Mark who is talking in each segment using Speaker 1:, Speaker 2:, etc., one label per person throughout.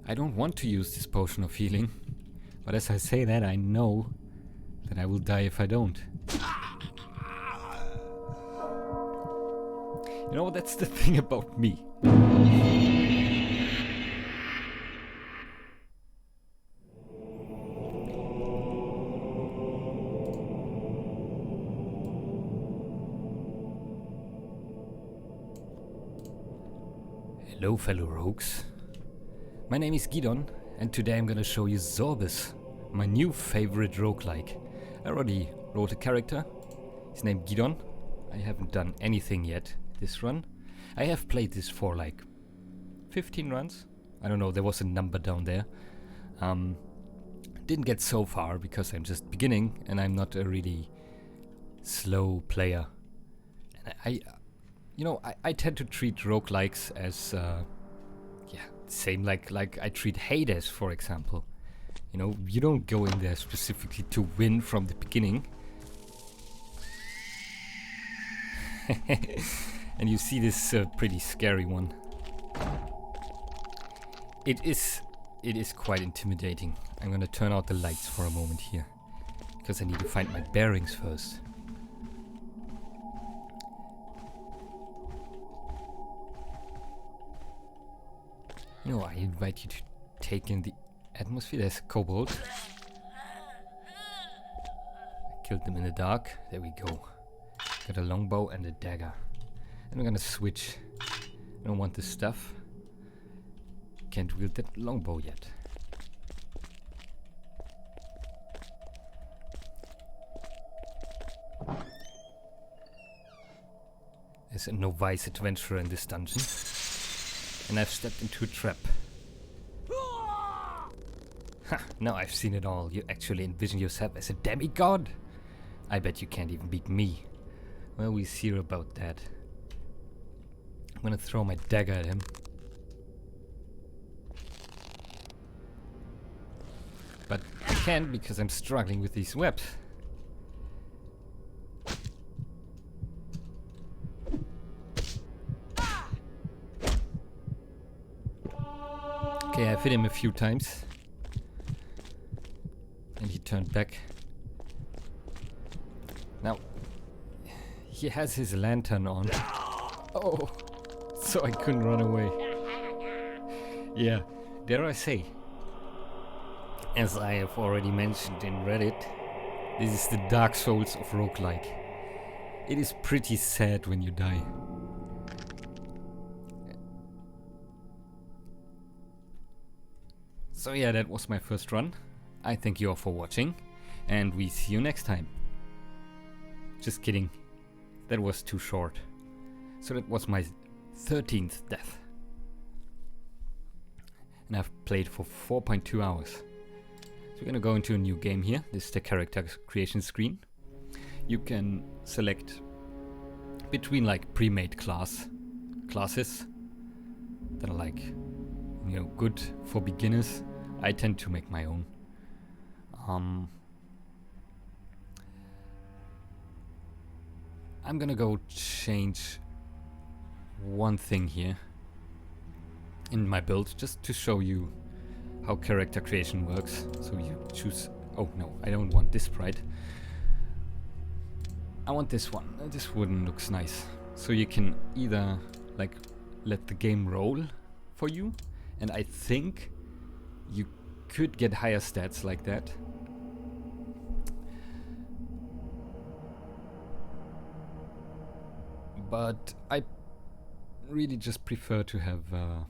Speaker 1: I don't want to use this potion of healing, but as I say that, I know that I will die if I don't. You know, that's the thing about me. Hello, fellow rogues. My name is Gidon, and today I'm gonna show you Zorbus, my new favorite roguelike. I already wrote a character. He's named Gidon. I haven't done anything yet this run. I have played this for like 15 runs. I don't know, there was a number down there. Didn't get so far because I'm just beginning and I'm not a really slow player. And I tend to treat roguelikes as, same like I treat Hades, for example. You know, you don't go in there specifically to win from the beginning. And you see this pretty scary one. It is quite intimidating. I'm gonna turn out the lights for a moment here, because I need to find my bearings first. You know, I invite you to take in the atmosphere. There's a kobold. I killed them in the dark. There we go. Got a longbow and a dagger. And I'm gonna switch. I don't want this stuff. Can't wield that longbow yet. There's a novice adventurer in this dungeon. And I've stepped into a trap. Ha! Now I've seen it all. You actually envision yourself as a demigod? I bet you can't even beat me. Well, we'll see about that. I'm gonna throw my dagger at him. But I can't because I'm struggling with these webs. Okay, I've hit him a few times. And he turned back. Now, he has his lantern on. Oh, so I couldn't run away. Yeah, dare I say, as I have already mentioned in Reddit, this is the Dark Souls of roguelike. It is pretty sad when you die. So yeah, that was my first run. I thank you all for watching, and we see you next time. Just kidding. That was too short. So that was my 13th death. And I've played for 4.2 hours. So we're gonna go into a new game here. This is the character creation screen. You can select between like pre-made classes that are like, you know, good for beginners. I tend to make my own. I'm gonna go change one thing here in my build just to show you how character creation works. So you choose, oh no, I don't want this sprite. I want this one. This one looks nice. So you can either like let the game roll for you, and I think you could get higher stats like that. But I really just prefer to have well,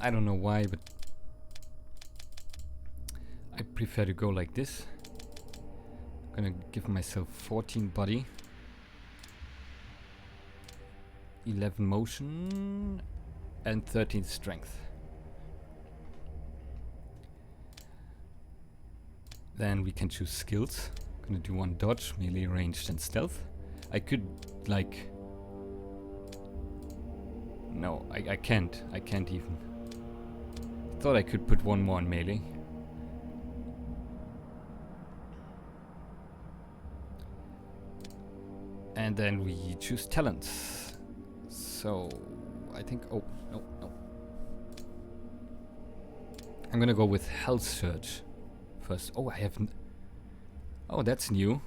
Speaker 1: I don't know why, but I prefer to go like this. I'm gonna give myself 14 body, 11 motion, and 13 strength. Then we can choose skills. I'm gonna do one dodge, melee, ranged, and stealth. I could like... No, I can't. I can't even. Thought I could put one more in melee. And then we choose talents. So I think... Oh, no, no. I'm gonna go with Health Surge first. Oh, I have... Oh, that's new.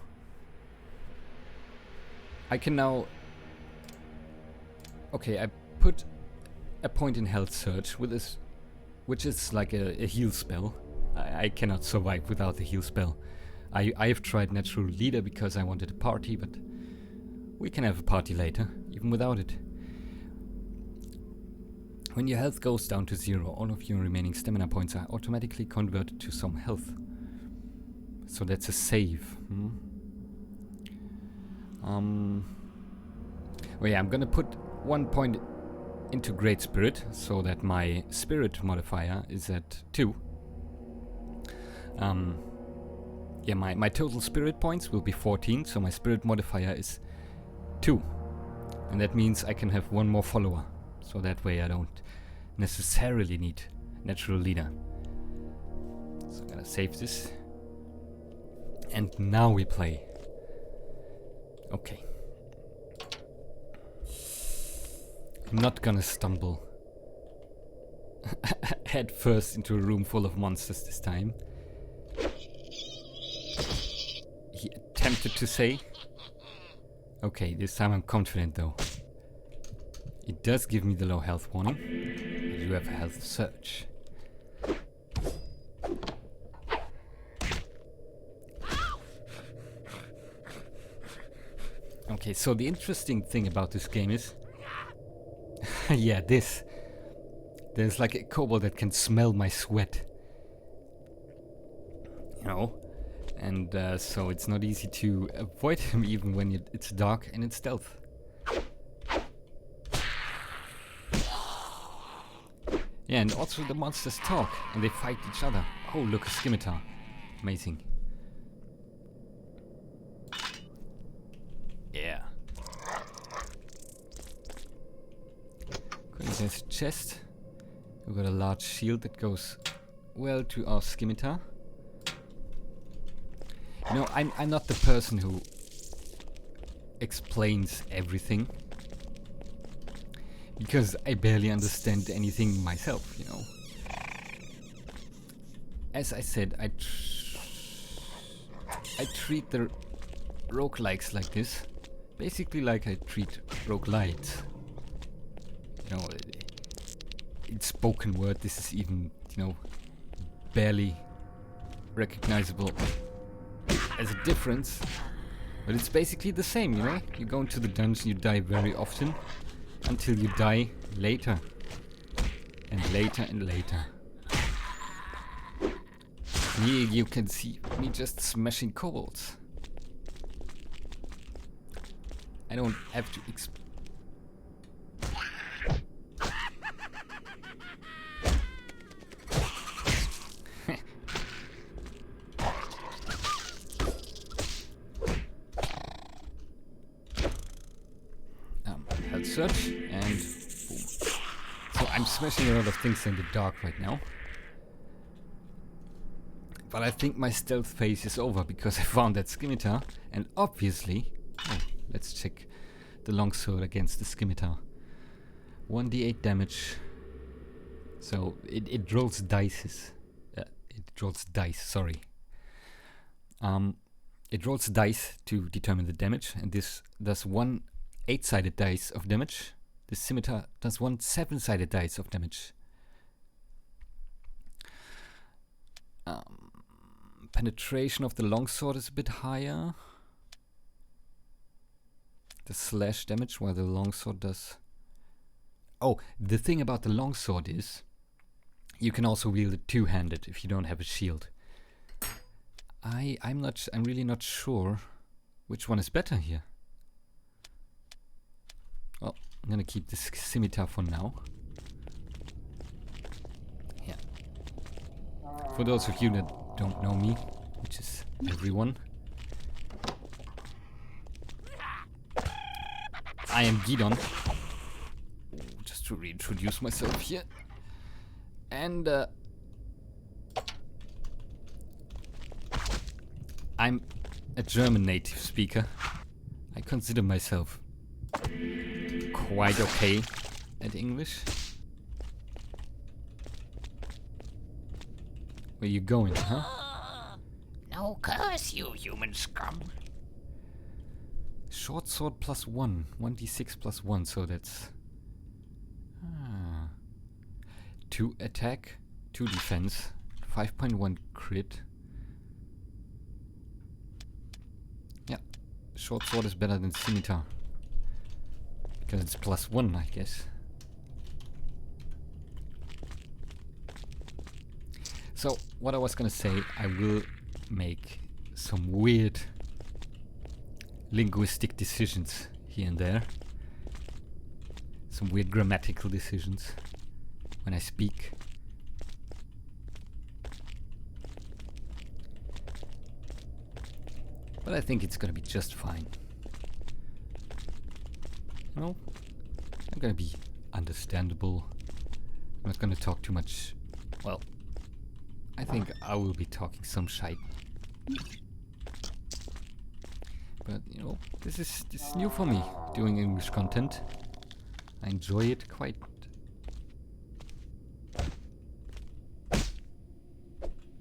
Speaker 1: I can now... Okay, I put a point in Health Surge with this, which is like a heal spell. I cannot survive without the heal spell. I have tried Natural Leader because I wanted a party, but we can have a party later, even without it. When your health goes down to 0, all of your remaining stamina points are automatically converted to some health. So that's a save. Well, yeah, I'm gonna put 1 point into Great Spirit, so that my Spirit modifier is at 2. Yeah, my total Spirit points will be 14, so my Spirit modifier is 2. And that means I can have 1 more follower. So that way I don't necessarily need Natural Leader. So I'm gonna save this. And now we play. Okay. I'm not gonna stumble head first into a room full of monsters this time. He attempted to say. Okay, this time I'm confident though. It does give me the low health warning. I do have a health surge. Okay, so the interesting thing about this game is... yeah, this. There's like a kobold that can smell my sweat. You know? And so it's not easy to avoid him even when it's dark and it's stealth. Yeah, and also the monsters talk and they fight each other. Oh, look, a scimitar. Amazing. Yeah. Okay, there's a chest. We've got a large shield that goes well to our scimitar. You know, I'm not the person who explains everything. Because I barely understand anything myself, you know. As I said, I treat the roguelikes like this. Basically like I treat roguelites. You know, in spoken word this is even, you know, barely recognizable as a difference. But it's basically the same, you know. You go into the dungeon, you die very often. Until you die later. And later and later. And here you can see me just smashing kobolds. I don't have to health search and boom. So I'm smashing a lot of things in the dark right now. But I think my stealth phase is over because I found that scimitar and obviously... Oh, let's check the longsword against the scimitar. 1d8 damage. So it rolls dice. It rolls dice, sorry. It rolls dice to determine the damage, and this does 1 8-sided dice of damage. The scimitar does 1 7-sided dice of damage. Penetration of the longsword is a bit higher. The slash damage, while the longsword does... Oh, the thing about the longsword is you can also wield it two-handed if you don't have a shield. I'm really not sure which one is better here. Well, I'm gonna keep this scimitar for now. Yeah. For those of you that don't know me, which is everyone, I am Gidon. Just to reintroduce myself here. And I'm a German native speaker. I consider myself quite okay at English. Where you going, huh?
Speaker 2: No curse, you human scum.
Speaker 1: Short sword plus 1. 1d6 plus 1, so that's... 2 attack, 2 defense, 5.1 crit. Yeah, short sword is better than scimitar. Because it's plus 1, I guess. So, what I was gonna say, I will make some weird linguistic decisions here and there. Some weird grammatical decisions when I speak. But I think it's gonna be just fine. You know, I'm gonna be understandable. I'm not gonna talk too much. Well, I think I will be talking some shite. But you know, this is new for me, doing English content. I enjoy it quite.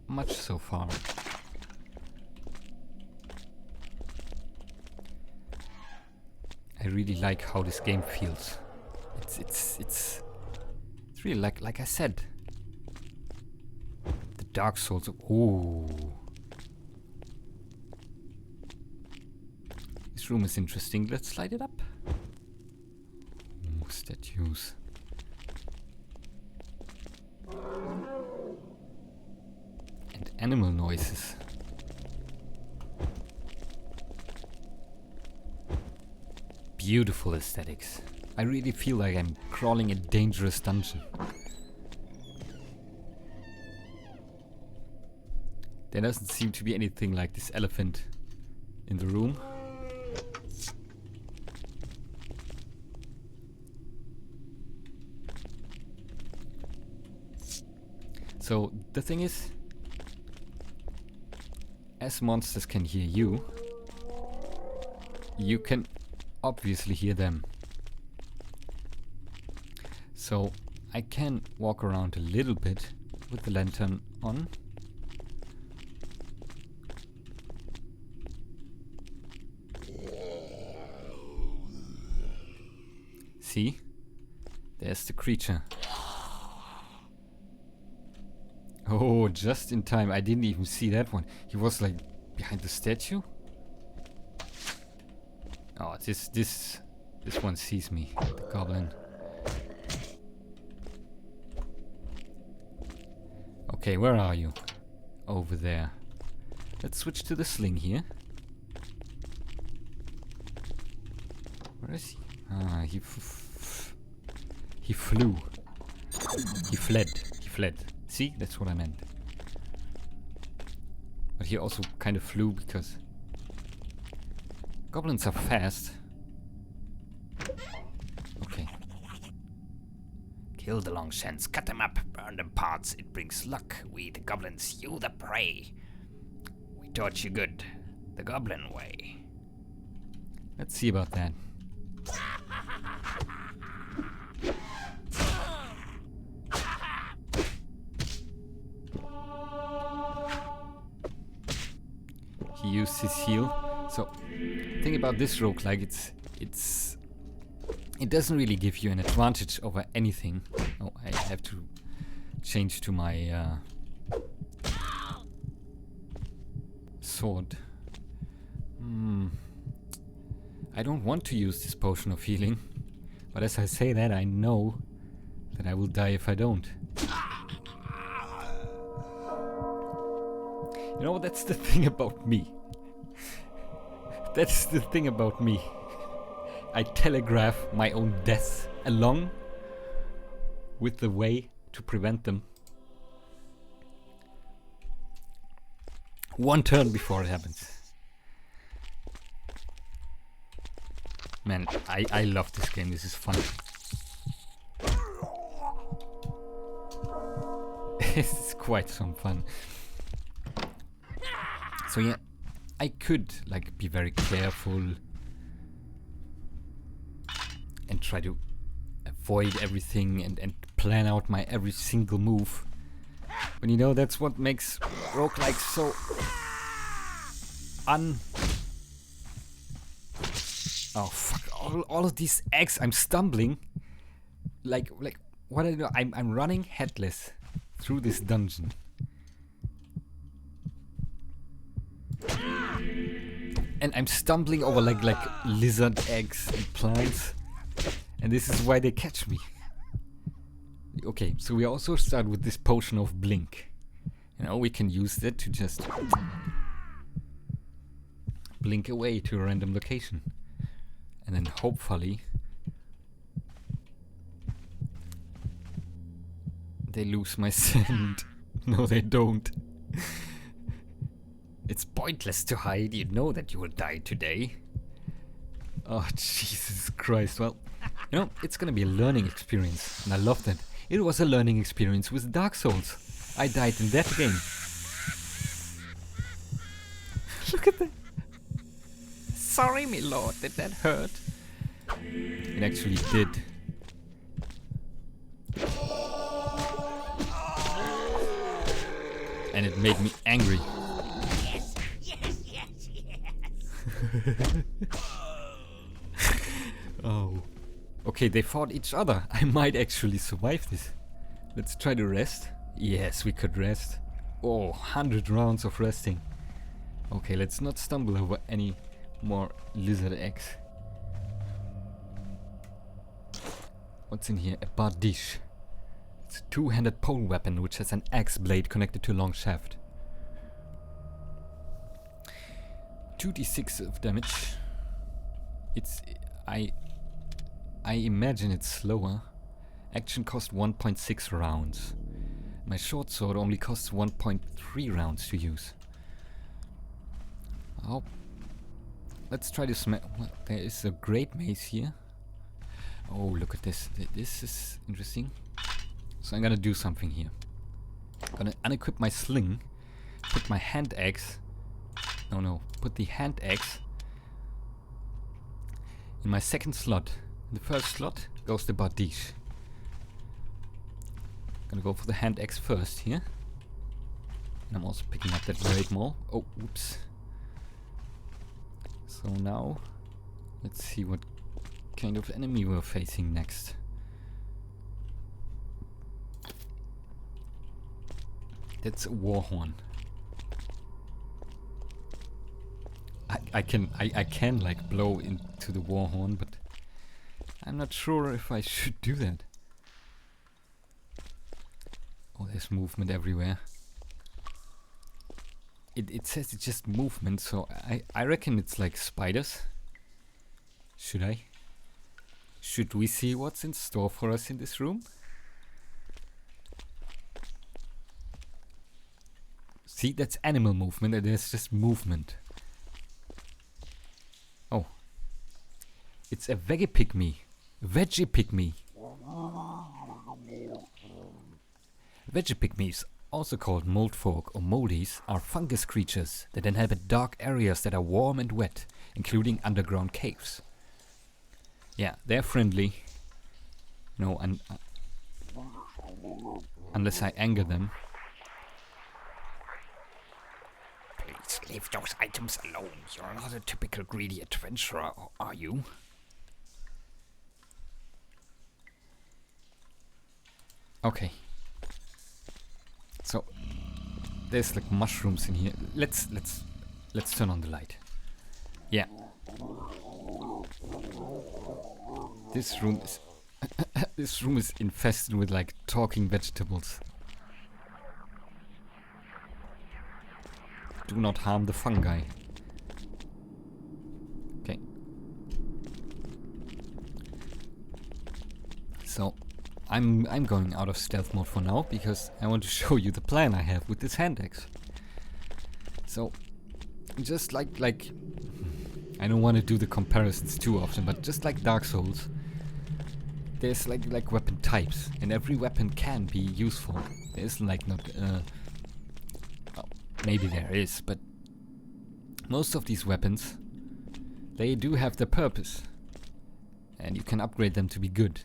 Speaker 1: Much so far. I really like how this game feels. It's really like I said. The Dark Souls. Ooh. This room is interesting. Let's light it up. Ooh, statues. And animal noises. Beautiful aesthetics. I really feel like I'm crawling a dangerous dungeon. There doesn't seem to be anything like this elephant in the room. So the thing is, as monsters can hear you, you can obviously hear them. So I can walk around a little bit with the lantern on. See? There's the creature. Oh, just in time. I didn't even see that one. He was like behind the statue. Oh, this one sees me, the goblin. Okay, where are you? Over there. Let's switch to the sling here. Where is he? Ah, he flew. He fled. He fled. See, that's what I meant. But he also kind of flew because goblins are fast. Okay.
Speaker 2: Kill the Longshans, cut them up, burn them parts. It brings luck. We, the goblins, you the prey. We taught you good, the goblin way.
Speaker 1: Let's see about that. He used his heal. So, the thing about this roguelike, it doesn't really give you an advantage over anything. Oh, I have to change to my sword. I don't want to use this potion of healing, but as I say that, I know that I will die if I don't. You know, that's the thing about me. That's the thing about me. I telegraph my own death along with the way to prevent them. One turn before it happens. Man, I love this game. This is fun. It's quite some fun. So yeah, I could like be very careful and try to avoid everything and plan out my every single move. But you know, that's what makes roguelikes so Oh fuck, all of these eggs, I'm stumbling. Like what I do, I'm running headless through this dungeon. And I'm stumbling over like lizard eggs and plants. And this is why they catch me. Okay, so we also start with this potion of blink. You know, we can use that to just blink away to a random location. And then hopefully they lose my scent. No, they don't. It's pointless to hide. You know that you will die today. Oh, Jesus Christ. Well, you know, it's gonna be a learning experience. And I love that. It was a learning experience with Dark Souls. I died in that game. Look at that. Sorry, my lord. Did that hurt? It actually did. And it made me angry. Oh. Okay, they fought each other. I might actually survive this. Let's try to rest. Yes, we could rest. Oh, 100 rounds of resting. Okay, let's not stumble over any more lizard eggs. What's in here? A bardiche. It's a two-handed pole weapon which has an axe blade connected to a long shaft. 2d6 of damage. It's... I imagine it's slower. Action cost 1.6 rounds. My short sword only costs 1.3 rounds to use. Oh. Let's try to smash... Well, there is a great mace here. Oh, look at this. This is interesting. So I'm gonna do something here. I'm gonna unequip my sling. Put my hand axe... No. Put the hand axe in my second slot. In the first slot goes the bardiche. Gonna go for the hand axe first here. And I'm also picking up that great maul. Oh, oops. So now, let's see what kind of enemy we're facing next. That's a warhorn. I can like blow into the warhorn, but I'm not sure if I should do that. Oh, there's movement everywhere. It says it's just movement, so I reckon it's like spiders. Should I? Should we see what's in store for us in this room? See, that's animal movement, and there's just movement. Oh. It's a veggie pygmy. Veggie pygmy. Veggie pygmies, also called mold folk or moldies, are fungus creatures that inhabit dark areas that are warm and wet, including underground caves. Yeah, they're friendly. No, unless I anger them.
Speaker 2: Please leave those items alone. You're not a typical greedy adventurer, are you?
Speaker 1: Okay. So there's like mushrooms in here. Let's turn on the light. Yeah. This room is this room is infested with like talking vegetables. Do not harm the fungi. Okay. So I'm going out of stealth mode for now because I want to show you the plan I have with this hand axe. So just like I don't want to do the comparisons too often, but just like Dark Souls, there's like weapon types, and every weapon can be useful. There's like not well, maybe there is, but most of these weapons, they do have their purpose, and you can upgrade them to be good.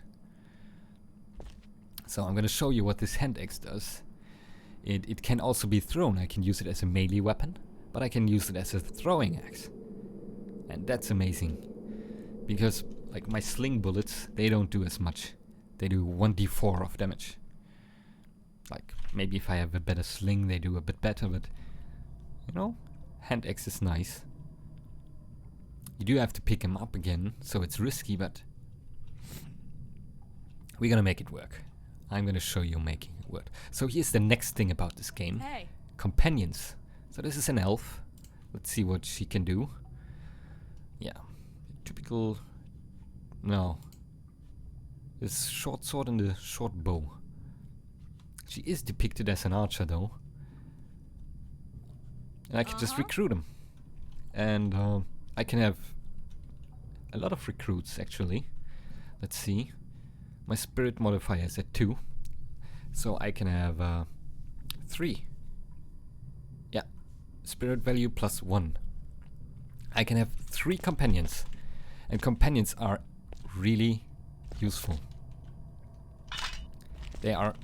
Speaker 1: So I'm gonna show you what this hand axe does. It can also be thrown. I can use it as a melee weapon, but I can use it as a throwing axe. And that's amazing. Because like my sling bullets, they don't do as much. They do 1d4 of damage. Like maybe if I have a better sling they do a bit better, but you know, hand axe is nice. You do have to pick him up again, so it's risky, but we're gonna make it work. I'm gonna show you making it work. So here's the next thing about this game.
Speaker 3: Hey.
Speaker 1: Companions. So this is an elf. Let's see what she can do. Yeah. Typical... No. This short sword and a short bow. She is depicted as an archer though. And I can just recruit him. And I can have a lot of recruits actually. Let's see. My spirit modifier is at 2. So I can have 3. Yeah. Spirit value plus 1. I can have 3 companions. And companions are really useful. They are...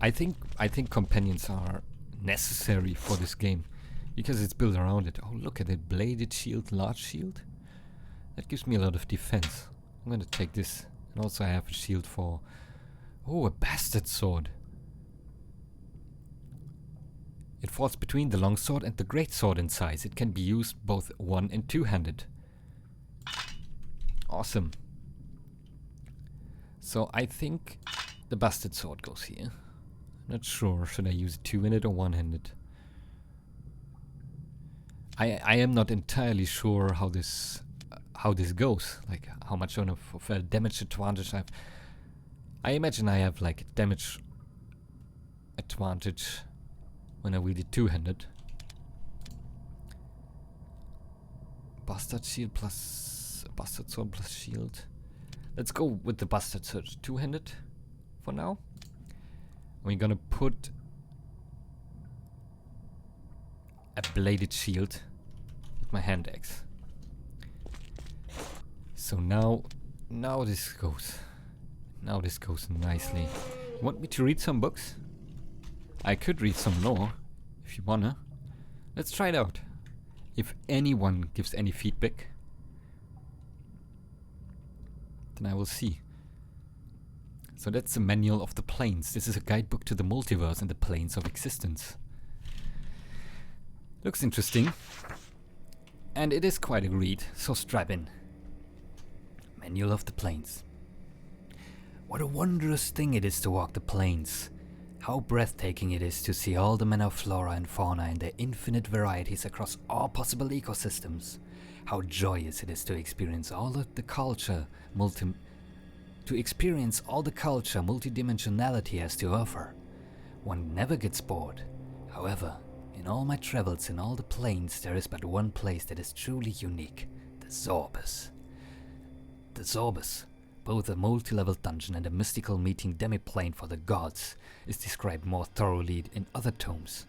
Speaker 1: I think companions are necessary for this game. Because it's built around it. Oh, look at it. Bladed shield, large shield. That gives me a lot of defense. I'm gonna take this. And also I have a shield for... Oh, a bastard sword. It falls between the long sword and the great sword in size. It can be used both one- and two-handed. Awesome. So I think the bastard sword goes here. Not sure. Should I use it two-handed or one-handed? I am not entirely sure how this goes. Like how much of a damage advantage I have. I imagine I have like damage advantage when I wield it two-handed. Bastard shield plus bastard sword plus shield. Let's go with the bastard sword two-handed for now. We're gonna put a bladed shield with my hand axe. So now this goes. Now this goes nicely. You want me to read some books? I could read some lore, if you wanna. Let's try it out. If anyone gives any feedback, then I will see. So that's the Manual of the Planes. This is a guidebook to the multiverse and the planes of existence. Looks interesting. And it is quite a read, so strap in. Manual of the Planes. What a wondrous thing it is to walk the plains. How breathtaking it is to see all the manner of flora and fauna and their infinite varieties across all possible ecosystems. How joyous it is to experience all of the culture multidimensionality has to offer. One never gets bored. However, in all my travels in all the planes, there is but one place that is truly unique: the Zorbus. The Zorbus, both a multi-level dungeon and a mystical meeting demiplane for the gods, is described more thoroughly in other tomes.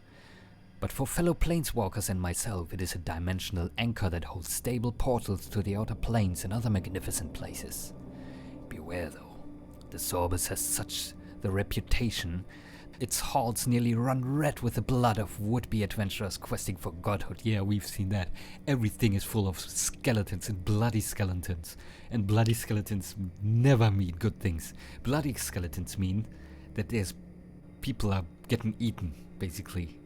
Speaker 1: But for fellow planeswalkers and myself, it is a dimensional anchor that holds stable portals to the outer planes and other magnificent places. Beware though, the Zorbus has such the reputation. Its halls nearly run red with the blood of would-be adventurers questing for godhood. Yeah, we've seen that. Everything is full of skeletons and bloody skeletons. And bloody skeletons never mean good things. Bloody skeletons mean that people are getting eaten, basically.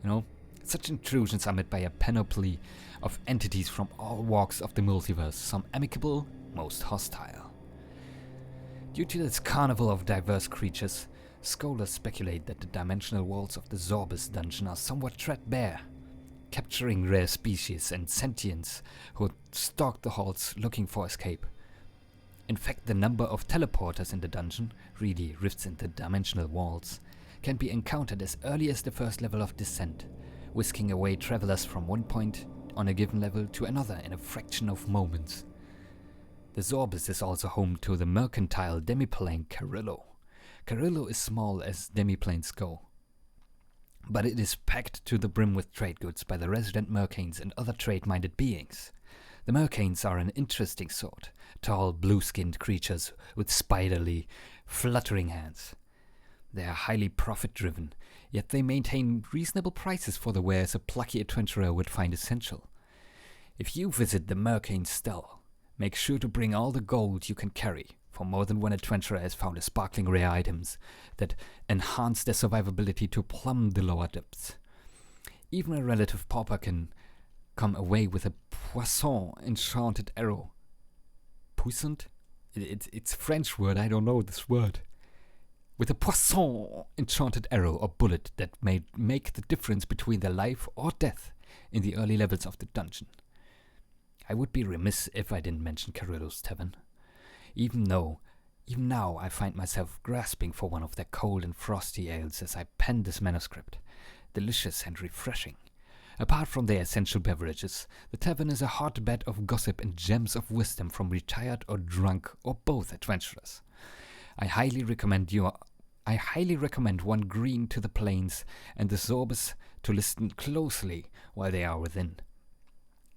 Speaker 1: You know? Such intrusions are met by a panoply of entities from all walks of the multiverse, some amicable, most hostile. Due to this carnival of diverse creatures, scholars speculate that the dimensional walls of the Zorbus dungeon are somewhat threadbare, capturing rare species and sentients who stalk the halls looking for escape. In fact, the number of teleporters in the dungeon, really rifts in the dimensional walls, can be encountered as early as the first level of descent, whisking away travelers from one point on a given level to another in a fraction of moments. The Zorbus is also home to the mercantile demiplane Carillo. Carillo is small as demiplanes go, but it is packed to the brim with trade goods by the resident mercanes and other trade-minded beings. The mercanes are an interesting sort, tall, blue-skinned creatures with spiderly, fluttering hands. They are highly profit-driven, yet they maintain reasonable prices for the wares a plucky adventurer would find essential. If you visit the Mercane Stell, make sure to bring all the gold you can carry, for more than one adventurer has found sparkling rare items that enhance their survivability to plumb the lower depths. Even a relative pauper can come away with a poisson enchanted arrow. Puissant? It's a French word, I don't know this word. With a poisson enchanted arrow or bullet that may make the difference between their life or death in the early levels of the dungeon. I would be remiss if I didn't mention Carillo's Tavern. Even now I find myself grasping for one of their cold and frosty ales as I pen this manuscript. Delicious and refreshing. Apart from their essential beverages, the tavern is a hotbed of gossip and gems of wisdom from retired or drunk or both adventurers. I highly recommend one green to the plains and the Zorbus to listen closely while they are within.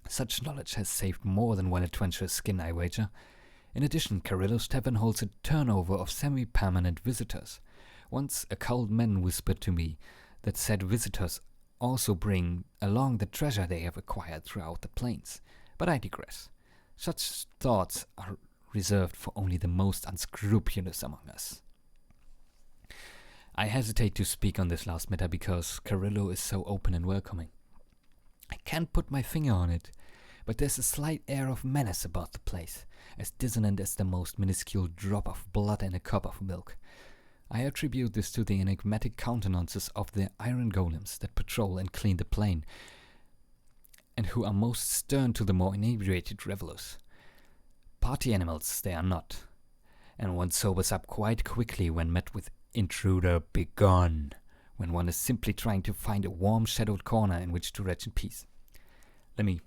Speaker 1: Such knowledge has saved more than one adventurer's skin, I wager. In addition, Carillo's Tavern holds a turnover of semi-permanent visitors. Once a cold man whispered to me that said visitors also bring along the treasure they have acquired throughout the plains. But I digress. Such thoughts are reserved for only the most unscrupulous among us. I hesitate to speak on this last matter because Carillo is so open and welcoming. I can't put my finger on it, but there's a slight air of menace about the place, as dissonant as the most minuscule drop of blood in a cup of milk. I attribute this to the enigmatic countenances of the iron golems that patrol and clean the plain, and who are most stern to the more inebriated revelers. Party animals they are not, and one sobers up quite quickly when met with "Intruder, begone," when one is simply trying to find a warm shadowed corner in which to rest in peace. Let me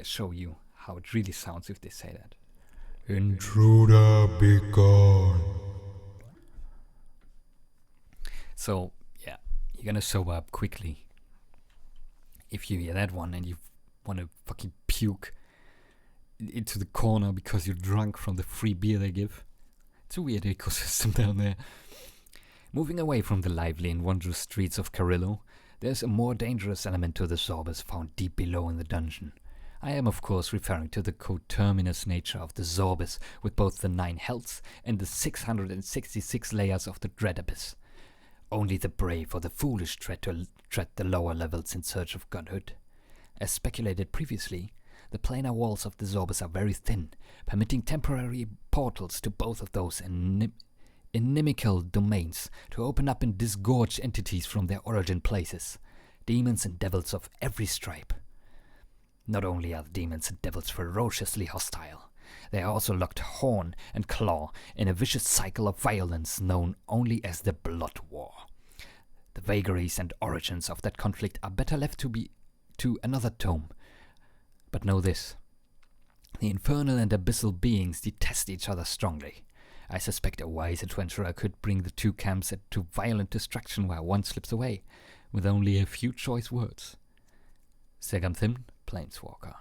Speaker 1: show you how it really sounds if they say that.
Speaker 3: Intruder, begone.
Speaker 1: So, yeah, you're gonna sober up quickly if you hear that one and you want to fucking puke into the corner because you're drunk from the free beer they give. It's a weird ecosystem down there. Moving away from the lively and wondrous streets of Carillo, there's a more dangerous element to the Zorbus found deep below in the dungeon. I am, of course, referring to the coterminous nature of the Zorbus with both the 9 hells and the 666 layers of the Dread Abyss. Only the brave or the foolish tread the lower levels in search of godhood. As speculated previously, the planar walls of the Zorbus are very thin, permitting temporary portals to both of those inimical domains to open up and disgorge entities from their origin places, demons and devils of every stripe. Not only are the demons and devils ferociously hostile, they are also locked horn and claw in a vicious cycle of violence known only as the Blood War. The vagaries and origins of that conflict are better left to another tome. But know this: the infernal and abyssal beings detest each other strongly. I suspect a wise adventurer could bring the two camps to violent destruction while one slips away, with only a few choice words. Sergamthin, Planeswalker.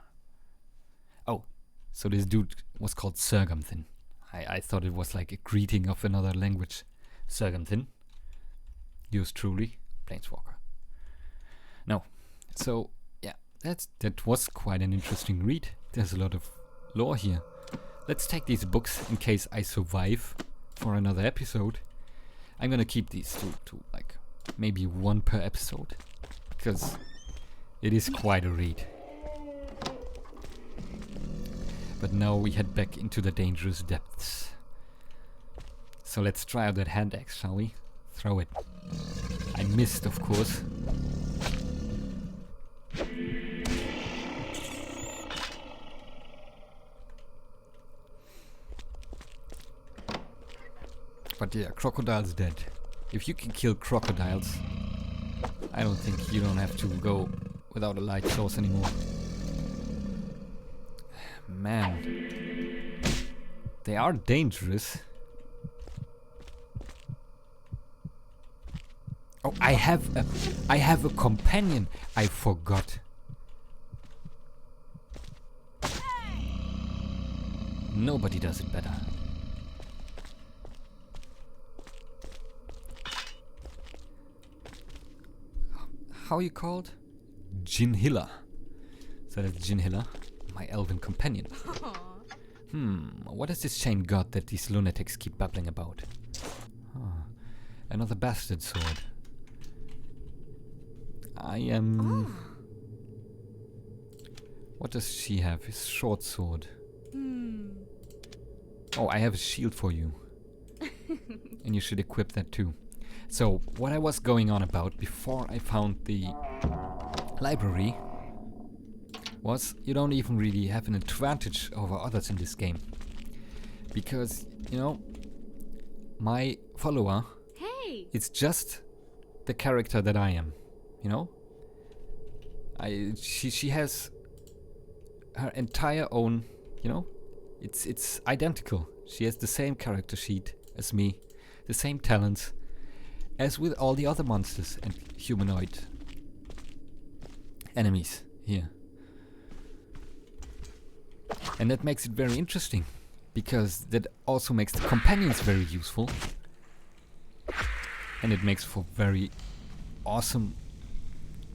Speaker 1: Oh, so this dude was called Sergamthin. I thought it was like a greeting of another language. Sergamthin, yours truly, Planeswalker. No, so yeah, that was quite an interesting read. There's a lot of lore here. Let's take these books in case I survive for another episode. I'm gonna keep these to like maybe one per episode, because it is quite a read. But now we head back into the dangerous depths. So let's try out that hand axe, shall we? Throw it. I missed, of course. But yeah, crocodile's dead. If you can kill crocodiles, I don't think you don't have to go without a light source anymore. Man, they are dangerous. Oh, I have a companion. I forgot. Nobody does it better. How are you called? Jinhilla. So that's Jinhilla, my elven companion. What has this chain got that these lunatics keep babbling about? Another bastard sword. I am... What does she have? A short sword. Oh, I have a shield for you. And you should equip that too. So, what I was going on about before I found the library was you don't even really have an advantage over others in this game. Because, you know, my follower, it's just the character that I am, you know? She has her entire own, you know? It's identical. She has the same character sheet as me, the same talents as with all the other monsters and humanoid enemies here. And that makes it very interesting, because that also makes the companions very useful. And it makes for very awesome...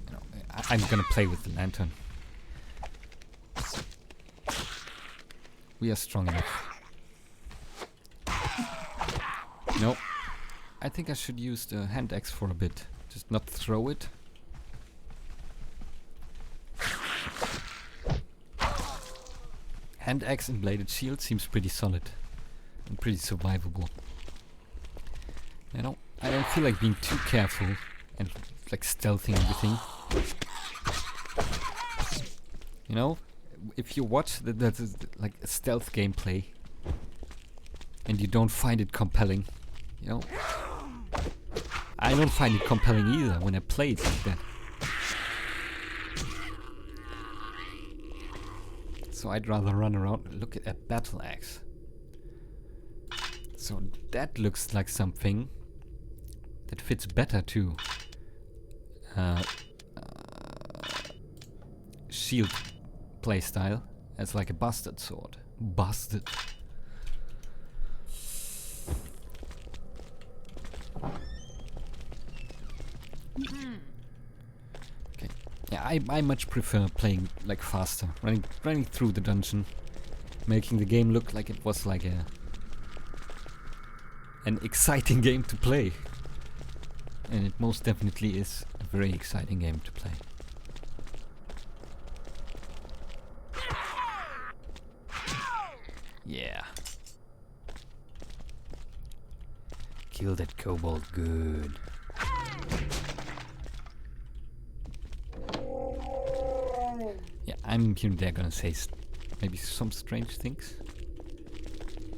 Speaker 1: You know, I'm gonna play with the lantern. We are strong enough. No. I think I should use the hand axe for a bit. Just not throw it. Hand axe and bladed shield seems pretty solid. And pretty survivable. You know, I don't feel like being too careful and like stealthing everything. You know, if you watch that is like a stealth gameplay and you don't find it compelling, you know, I don't find it compelling either when I play it like that. So I'd rather run around. Look at a battle axe. So that looks like something that fits better to shield playstyle as like a bastard sword. Bastard. Okay. Yeah, I much prefer playing like faster, running through the dungeon, making the game look like it was like an exciting game to play. And it most definitely is a very exciting game to play. Yeah. Kill that kobold good. Yeah, I'm here and there gonna say maybe some strange things.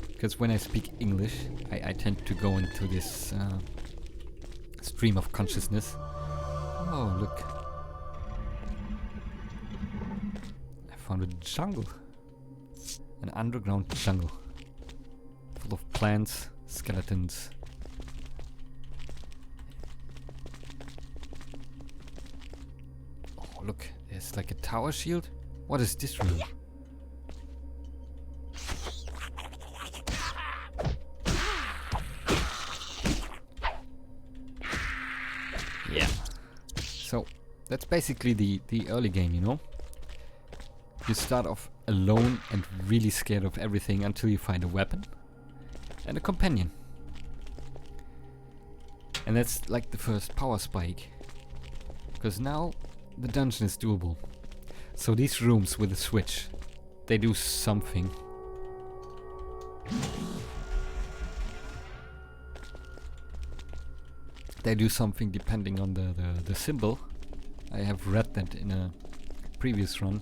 Speaker 1: Because when I speak English, I tend to go into this stream of consciousness. Oh, look. I found a jungle. An underground jungle. Full of plants, skeletons. Oh, look. There's like a tower shield. What is this room? Yeah. So, that's basically the early game, you know? You start off alone and really scared of everything until you find a weapon and a companion. And that's like the first power spike. Because now the dungeon is doable. So these rooms with a switch, they do something. They do something depending on the symbol. I have read that in a previous run.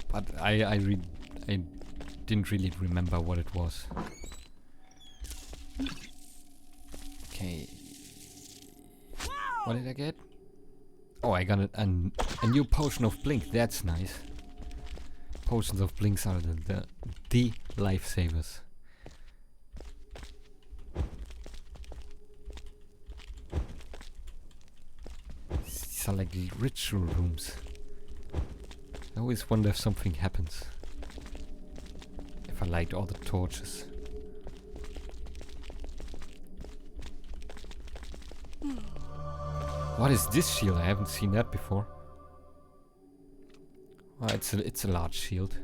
Speaker 1: But I didn't really remember what it was. Okay. What did I get? Oh, I got a new potion of blink. That's nice. Potions of blinks are the lifesavers. These are like ritual rooms. I always wonder if something happens. If I light all the torches. What is this shield? I haven't seen that before. Oh, it's a large shield.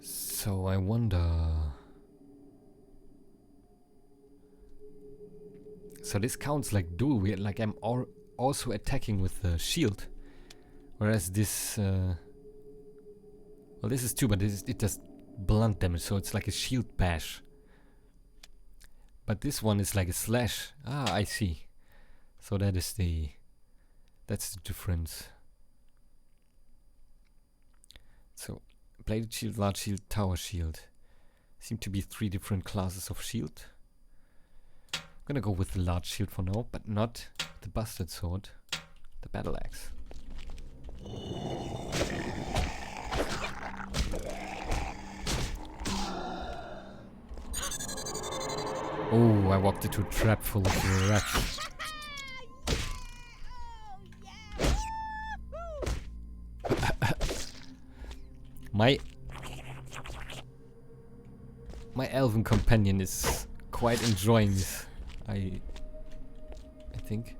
Speaker 1: So I wonder. So this counts like dual wield, like I'm also attacking with the shield, whereas this. Well, this is too, but it does blunt damage, so it's like a shield bash. But this one is like a slash. Ah, I see. So that's the difference. So bladed shield, large shield, tower shield. Seem to be 3 different classes of shield. I'm gonna go with the large shield for now, but not the bastard sword, the battle axe. Oh, I walked into a trap full of rats. My elven companion is quite enjoying this. I think.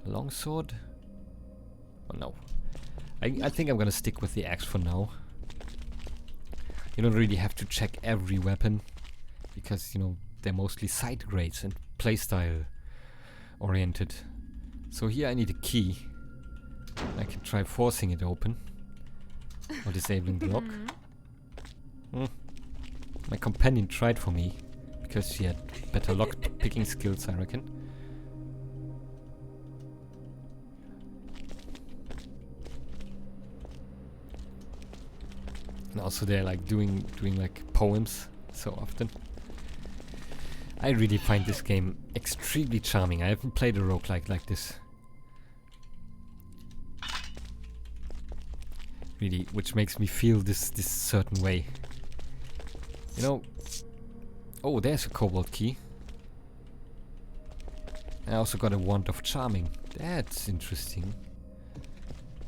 Speaker 1: A long sword? Oh no. I think I'm gonna stick with the axe for now. You don't really have to check every weapon, because, you know, they're mostly side grades and playstyle oriented. So here I need a key. I can try forcing it open. Or disabling the lock. My companion tried for me, because she had better lock picking skills, I reckon. And also they're like doing like poems so often. I really find this game extremely charming. I haven't played a roguelike like this. Really, which makes me feel this certain way. You know... Oh, there's a cobalt key. I also got a wand of charming. That's interesting.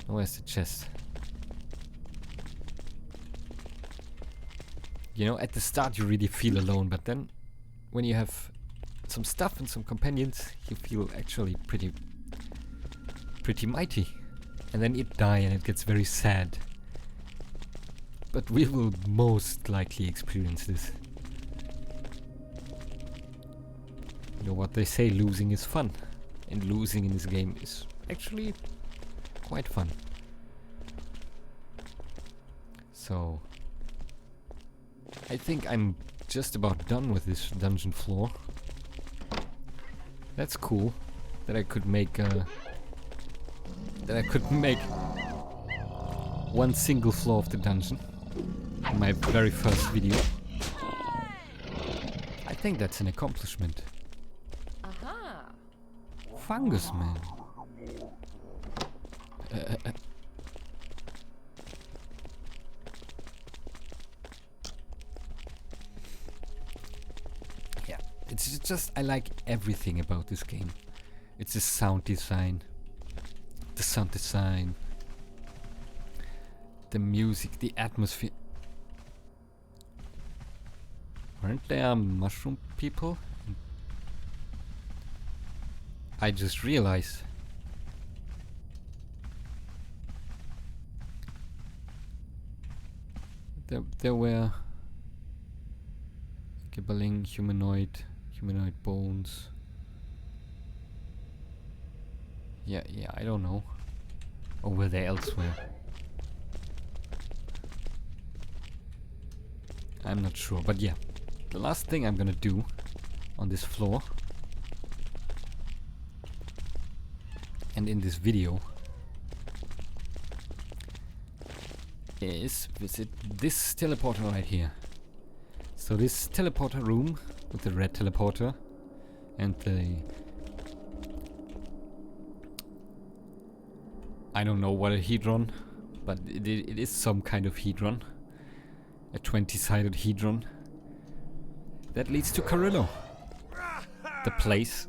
Speaker 1: Oh, where's the chest? You know, at the start you really feel alone, but then when you have some stuff and some companions, you feel actually pretty mighty. And then it die and it gets very sad. But we will most likely experience this. You know what they say, losing is fun. And losing in this game is actually quite fun. So I think I'm just about done with this dungeon floor. That's cool. That I could make one single floor of the dungeon in my very first video. I think that's an accomplishment.
Speaker 4: Aha!
Speaker 1: Fungus man. Yeah, it's just I like everything about this game. It's the sound design. The sound design. The music, the atmosphere. Aren't there mushroom people? I just realized. There were gibbling humanoid bones. Yeah, I don't know. Or were they elsewhere? I'm not sure, but yeah. The last thing I'm gonna do on this floor and in this video is visit this teleporter right here. So this teleporter room with the red teleporter and the... I don't know what a hedron, but it is some kind of hedron. A 20-sided hedron. That leads to Carillo. The place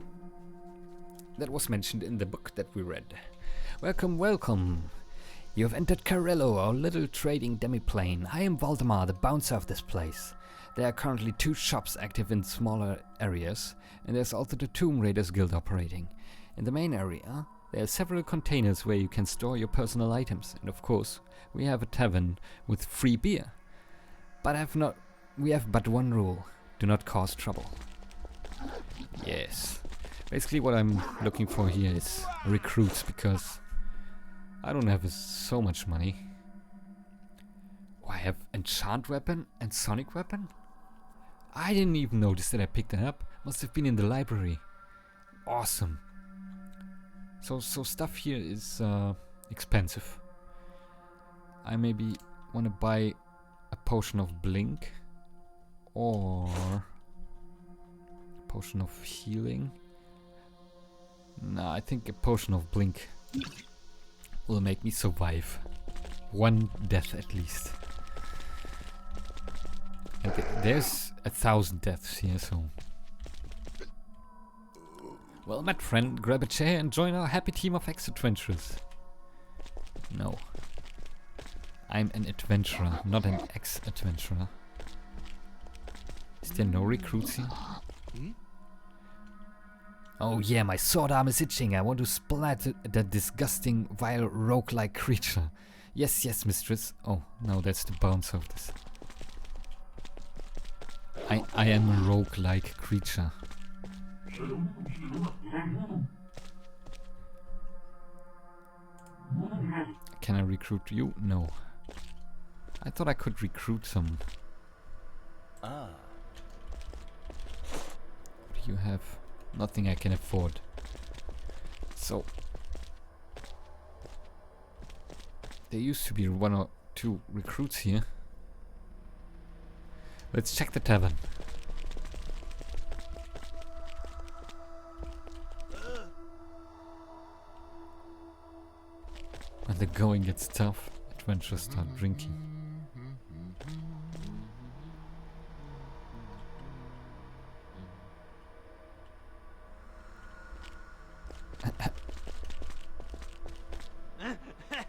Speaker 1: that was mentioned in the book that we read. Welcome, welcome. You have entered Carello, our little trading demiplane. I am Valdemar, the bouncer of this place. There are currently 2 shops active in smaller areas, and there's also the Tomb Raiders Guild operating. In the main area, there are several containers where you can store your personal items, and of course, we have a tavern with free beer. But we have but one rule: do not cause trouble. Yes. Basically what I'm looking for here is recruits, because I don't have so much money. Oh, I have enchant weapon and sonic weapon? I didn't even notice that I picked that up. Must have been in the library. Awesome. So stuff here is expensive. I maybe want to buy a potion of blink or a potion of healing. Nah, I think a potion of blink will make me survive 1 death at least. And there's 1,000 deaths here, so... Well met, friend. Grab a chair and join our happy team of ex-adventurers. No. I'm an adventurer, not an ex-adventurer. Is there no recruits here? Oh yeah, my sword arm is itching. I want to splat that disgusting, vile, roguelike creature. Yes, yes, mistress. Oh, no, that's the bounce of this. I am a roguelike creature. Can I recruit you? No. I thought I could recruit some. What do you have? Nothing I can afford. So there used to be 1 or 2 recruits here. Let's check the tavern. When the going gets tough, adventurers start drinking.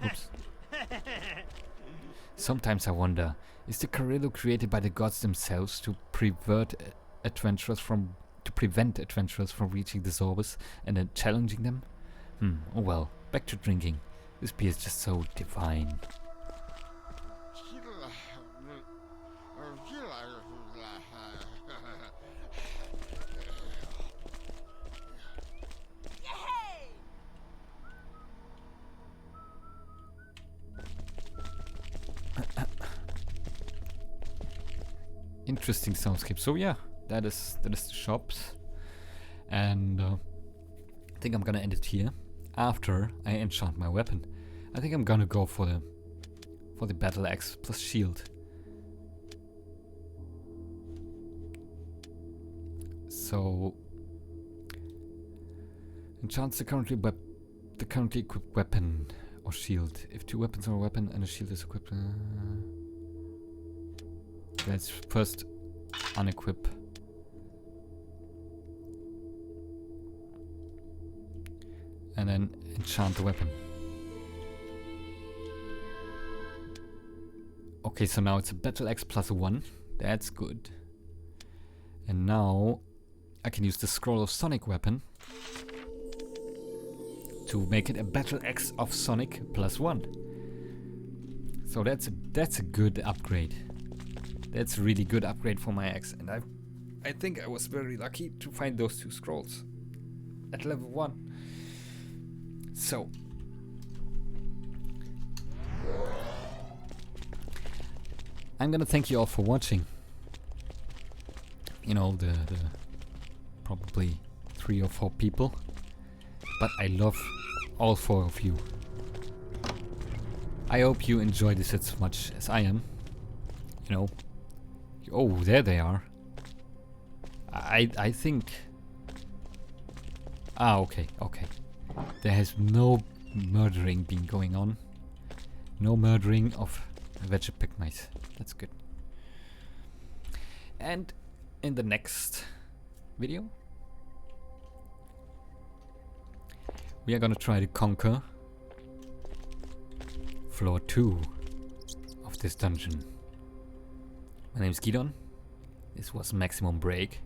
Speaker 1: Oops. Sometimes I wonder, is the Carrillo created by the gods themselves to prevent adventurers from reaching the Zorbus and then challenging them? Oh well, back to drinking. This beer is just so divine. Interesting soundscape. So yeah, that is the shops, and I think I'm gonna end it here. After I enchant my weapon, I think I'm gonna go for the battle axe plus shield. So enchants the currently equipped weapon or shield. If 2 weapons are a weapon and a shield is equipped. Let's first unequip. And then enchant the weapon. Okay, so now it's a battle axe plus 1. That's good. And now I can use the scroll of sonic weapon to make it a battle axe of sonic plus 1. So that's a good upgrade. That's a really good upgrade for my axe, and I think I was very lucky to find those 2 scrolls at level 1. So I'm gonna thank you all for watching. You know, the probably 3 or 4 people, but I love all 4 of you. I hope you enjoy this as much as I am. You know. Oh, there they are. I think... okay. There has no murdering been going on. No murdering of Vegapigmice. That's good. And in the next video, we are gonna try to conquer floor 2 of this dungeon. My name is Gidon. This was Maximum Break.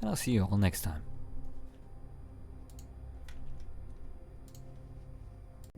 Speaker 1: And I'll see you all next time.